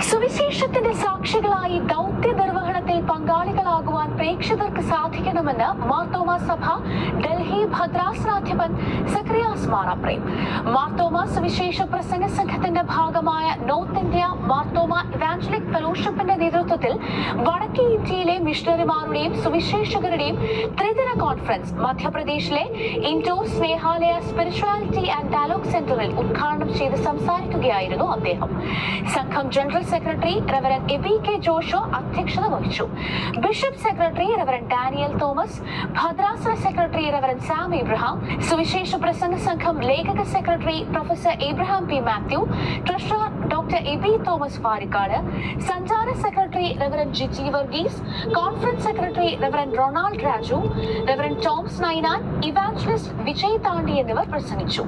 സുവിശേഷത്തിന്റെ സാക്ഷികളായി ദൗത്യ നിർവഹണത്തിൽ പങ്കാളികളാകുവാൻ പ്രേക്ഷിതർക്ക് സാധിക്കണമെന്ന് മാർത്തോമാ സഭ ഡൽഹി ഭദ്രാസനാധിപൻ സക്രിയാസ് മാറാപ്രേം. മാർത്തോമാ സുവിശേഷ പ്രസംഗ സംഘത്തിന്റെ ഭാഗമായ നോർത്ത് ഇന്ത്യ മാർത്തോമാ ഇവാഞ്ചലിക് ഫെലോഷിപ്പിന്റെ നേതൃത്വത്തിൽ വടക്കേ ഇന്ത്യയിലെ മിഷണറിമാരുടെയും സുവിശേഷകരുടെയും ത്രിദിന കോൺഫറൻസ് മധ്യപ്രദേശിലെ Indore Snehalaya spirituality and dialogue സെന്ററിൽ ഉദ്ഘാടനം ചെയ്ത് സംസാരിക്കുകയായിരുന്നു അദ്ദേഹം. സംഘം general secretary reverend Aby K Josho അധ്യക്ഷത വഹിച്ചു. Bishop secretary reverend Daniel Thomas, ഭദ്രാസന സെക്രട്ടറി റെവറൻ സാം ഇബ്രഹാം, സുവിശേഷ പ്രസംഗ സംഘം ലേഖക secretary professor Abraham P Mathew, treasurer doctor Aby Thomas Varikkad, സഞ്ചാര secretary reverend Jiji Varghese, conference secretary reverend Ronald Raju, reverend Toms Ninan, evangelist Vijay താണ്ടി എന്നിവർ പ്രസംഗിച്ചു.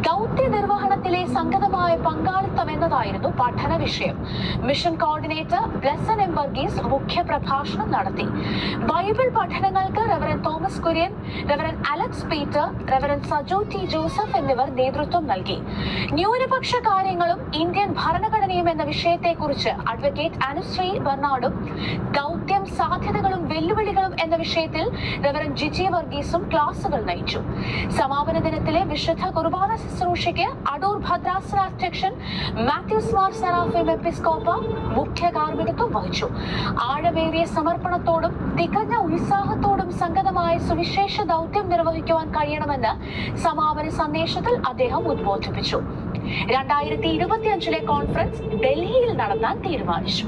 ദൗത്യ നിർവഹണത്തിലെ സംഗതമായ പങ്കാളിത്തം എന്നതായിരുന്നു പഠന വിഷയം. Mission coordinator Blessen M Varghese മുഖ്യ പ്രഭാഷണം നടത്തി. ബൈബിൾ പഠനങ്ങൾക്ക് reverend Thomas Kurian, reverend Alex Peter, reverend Sajo T Joseph എന്നിവർ നേതൃത്വം നൽകി. ന്യൂനപക്ഷ കാര്യങ്ങളും ഇന്ത്യൻ ഭരണഘടനയും എന്ന വിഷയത്തെക്കുറിച്ച് അഡ്വക്കേറ്റ് അനുശ്രീ ബർണാഡും, ദൗത്യം സാധ്യതകളും വെല്ലുവിളികളും എന്ന വിഷയത്തിൽ റെവറൻ ജിജി വർഗീസും ക്ലാസുകൾ നയിച്ചു. സമാപന ദിനത്തിലെ വിശുദ്ധ കുർബാന ശുശ്രൂഷയ്ക്ക് അടൂർ ഭദ്രാസന അധ്യക്ഷൻ മാത്യൂസ് മാർ സെറാഫിം എപ്പിസ്കോപ്പ മുഖ്യ കാർമ്മികത്വം വഹിച്ചു. ആഴമേറിയ സമർപ്പണത്തോടും തികഞ്ഞ ഉത്സാഹത്തോടും സംഗതമായ സുവിശേഷ ദൗത്യം നിർവഹിക്കുവാൻ കഴിയണമെന്ന് സമാപന സന്ദേശത്തിൽ അദ്ദേഹം ഉദ്ബോധിപ്പിച്ചു. 2025 കോൺഫറൻസ് ഡൽഹിയിൽ നടത്താൻ തീരുമാനിച്ചു.